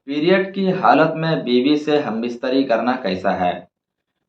Period کی حالت میں بیوی سے ہم بستری کرنا کیسا ہے؟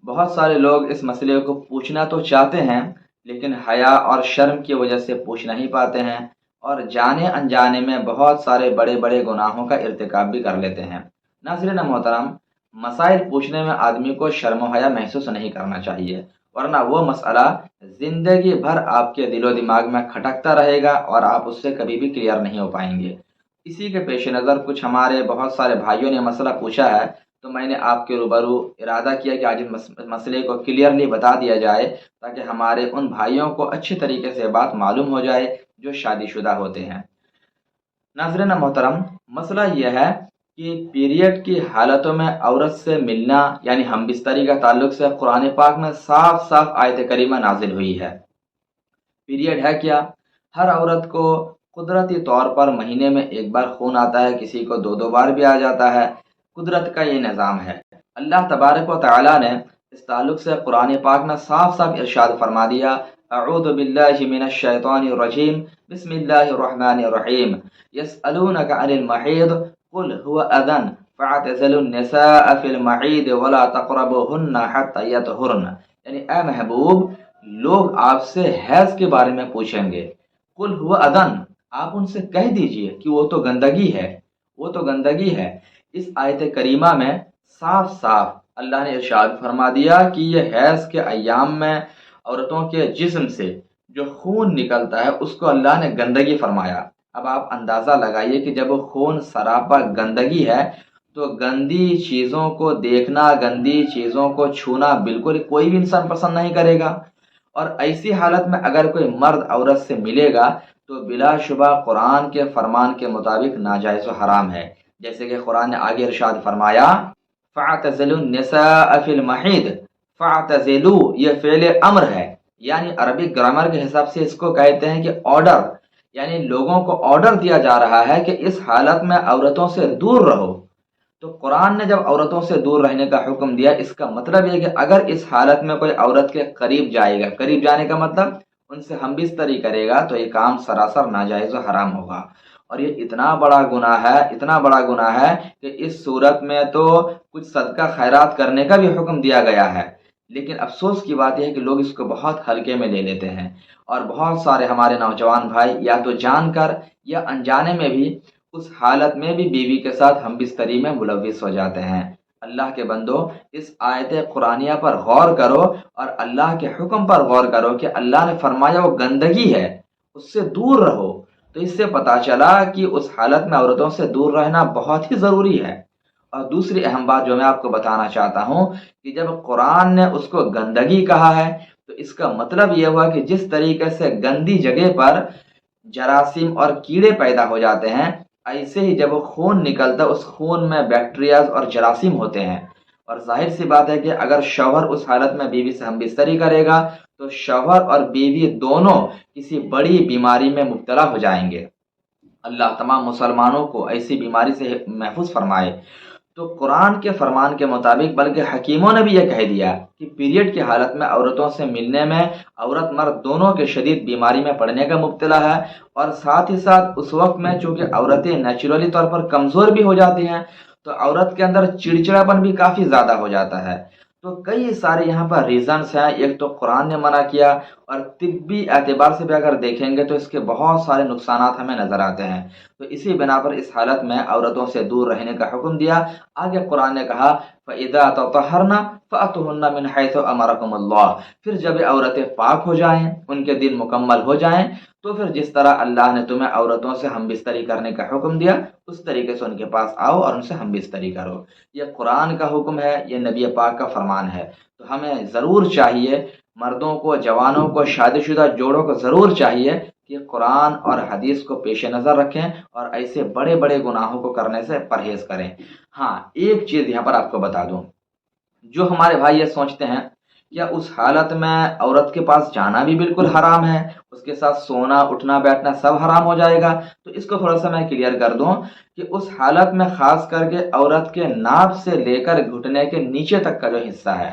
بہت سارے لوگ اس مسئلے کو پوچھنا تو چاہتے ہیں، لیکن حیا اور شرم کی وجہ سے پوچھ نہیں پاتے ہیں، اور جانے انجانے میں بہت سارے بڑے بڑے گناہوں کا ارتکاب بھی کر لیتے ہیں۔ ناظرین محترم، مسائل پوچھنے میں آدمی کو شرم و حیا محسوس نہیں کرنا چاہیے، ورنہ وہ مسئلہ زندگی بھر آپ کے دل و دماغ میں کھٹکتا رہے گا اور آپ اس سے کبھی بھی کلیئر نہیں ہو پائیں گے۔ اسی کے پیش نظر کچھ ہمارے بہت سارے بھائیوں نے مسئلہ پوچھا ہے، تو میں نے آپ کے روبرو ارادہ کیا کہ آج اس مسئلے کو کلیئرلی بتا دیا جائے، تاکہ ہمارے ان بھائیوں کو اچھی طریقے سے بات معلوم ہو جائے جو شادی شدہ ہوتے ہیں۔ ناظرین محترم، مسئلہ یہ ہے کہ پیریڈ کی حالتوں میں عورت سے ملنا یعنی ہم بستری کا تعلق سے قرآن پاک میں صاف صاف آیت کریمہ نازل ہوئی ہے۔ پیریڈ ہے کیا؟ ہر عورت کو قدرتی طور پر مہینے میں ایک بار خون آتا ہے، کسی کو دو دو بار بھی آ جاتا ہے۔ قدرت کا یہ نظام ہے۔ اللہ تبارک و تعالی نے اس تعلق سے قرآن پاک میں صاف صاف ارشاد فرما دیا، اعوذ باللہ من الشیطان الرجیم، بسم اللہ الرحمن الرحیم، یسألونک عن المحیض قل هو اذن فاعتزلوا النساء فی المحیض ولا تقربوهن حتی یطہرن، یعنی اے محبوب، لوگ آپ سے حیض کے بارے میں پوچھیں گے، قل هو اذن، آپ ان سے کہہ دیجئے کہ وہ تو گندگی ہے، وہ تو گندگی ہے۔ اس آیت کریمہ میں صاف صاف اللہ نے ارشاد فرما دیا کہ یہ حیض کے ایام میں عورتوں کے جسم سے جو خون نکلتا ہے اس کو اللہ نے گندگی فرمایا۔ اب آپ اندازہ لگائیے کہ جب وہ خون سراپا گندگی ہے تو گندی چیزوں کو دیکھنا، گندی چیزوں کو چھونا بالکل کوئی بھی انسان پسند نہیں کرے گا، اور ایسی حالت میں اگر کوئی مرد عورت سے ملے گا تو بلا شبہ قرآن کے فرمان کے مطابق ناجائز و حرام ہے۔ جیسے کہ قرآن نے آگے ارشاد فرمایا، فَاعْتَزِلُوا النِّسَاءَ فِي الْمَحِيضِ، فَاعْتَزِلُوا یہ فعل امر ہے، یعنی عربی گرامر کے حساب سے اس کو کہتے ہیں کہ آرڈر، یعنی لوگوں کو آرڈر دیا جا رہا ہے کہ اس حالت میں عورتوں سے دور رہو۔ تو قرآن نے جب عورتوں سے دور رہنے کا حکم دیا، اس کا مطلب یہ کہ اگر اس حالت میں کوئی عورت کے قریب جائے گا، قریب جانے کا مطلب ان سے ہم بستری کرے گا، تو یہ کام سراسر ناجائز و حرام ہوگا، اور یہ اتنا بڑا گناہ ہے، اتنا بڑا گناہ ہے کہ اس صورت میں تو کچھ صدقہ خیرات کرنے کا بھی حکم دیا گیا ہے۔ لیکن افسوس کی بات یہ ہے کہ لوگ اس کو بہت ہلکے میں لے لیتے ہیں، اور بہت سارے ہمارے نوجوان بھائی یا تو جان کر یا انجانے میں بھی اس حالت میں بھی بیوی کے ساتھ ہم بستری میں ملوث ہو جاتے ہیں۔ اللہ کے بندو، اس آیت قرآنیہ پر غور کرو اور اللہ کے حکم پر غور کرو کہ اللہ نے فرمایا وہ گندگی ہے، اس سے دور رہو، تو اس سے پتہ چلا کہ اس حالت میں عورتوں سے دور رہنا بہت ہی ضروری ہے۔ اور دوسری اہم بات جو میں آپ کو بتانا چاہتا ہوں کہ جب قرآن نے اس کو گندگی کہا ہے تو اس کا مطلب یہ ہوا کہ جس طریقے سے گندی جگہ پر جراثیم اور کیڑے پیدا ہو جاتے ہیں، ایسے ہی جب وہ خون نکلتا اس خون میں بیکٹیریاز اور جراثیم ہوتے ہیں، اور ظاہر سی بات ہے کہ اگر شوہر اس حالت میں بیوی سے ہم بستری کرے گا تو شوہر اور بیوی دونوں کسی بڑی بیماری میں مبتلا ہو جائیں گے۔ اللہ تمام مسلمانوں کو ایسی بیماری سے محفوظ فرمائے۔ تو قرآن کے فرمان کے مطابق بلکہ حکیموں نے بھی یہ کہہ دیا کہ پیریڈ کی حالت میں عورتوں سے ملنے میں عورت مرد دونوں کے شدید بیماری میں پڑنے کا مبتلا ہے، اور ساتھ ہی ساتھ اس وقت میں چونکہ عورتیں نیچرلی طور پر کمزور بھی ہو جاتی ہیں تو عورت کے اندر چڑچڑاپن بھی کافی زیادہ ہو جاتا ہے۔ تو کئی سارے یہاں پر ریزنس ہیں، ایک تو قرآن نے منع کیا، اور طبی اعتبار سے بھی اگر دیکھیں گے تو اس کے بہت سارے نقصانات ہمیں نظر آتے ہیں، تو اسی بنا پر اس حالت میں عورتوں سے دور رہنے کا حکم دیا۔ آگے قرآن نے کہا فَإِذَا تَطَهَّرْنَ فَأْتُوهُنَّ مِنْ حَيْثُ أَمَرَكُمُ اللَّهُ، پھر جب عورتیں پاک ہو جائیں، ان کے دن مکمل ہو جائیں، تو پھر جس طرح اللہ نے تمہیں عورتوں سے ہم بستری کرنے کا حکم دیا اس طریقے سے ان کے پاس آؤ اور ان سے ہم بستری کرو۔ یہ قرآن کا حکم ہے، یہ نبی پاک کا فرمان ہے، تو ہمیں ضرور چاہیے، مردوں کو، جوانوں کو، شادی شدہ جوڑوں کو ضرور چاہیے کہ قرآن اور حدیث کو پیش نظر رکھیں اور ایسے بڑے بڑے گناہوں کو کرنے سے پرہیز کریں۔ ہاں، ایک چیز یہاں پر آپ کو بتا دوں، جو ہمارے بھائی یہ سوچتے ہیں کیا اس حالت میں عورت کے پاس جانا بھی بالکل حرام ہے، اس کے ساتھ سونا اٹھنا بیٹھنا سب حرام ہو جائے گا، تو اس کو تھوڑا سا میں کلیئر کر دوں کہ اس حالت میں خاص کر کے عورت کے ناف سے لے کر گھٹنے کے نیچے تک کا جو حصہ ہے،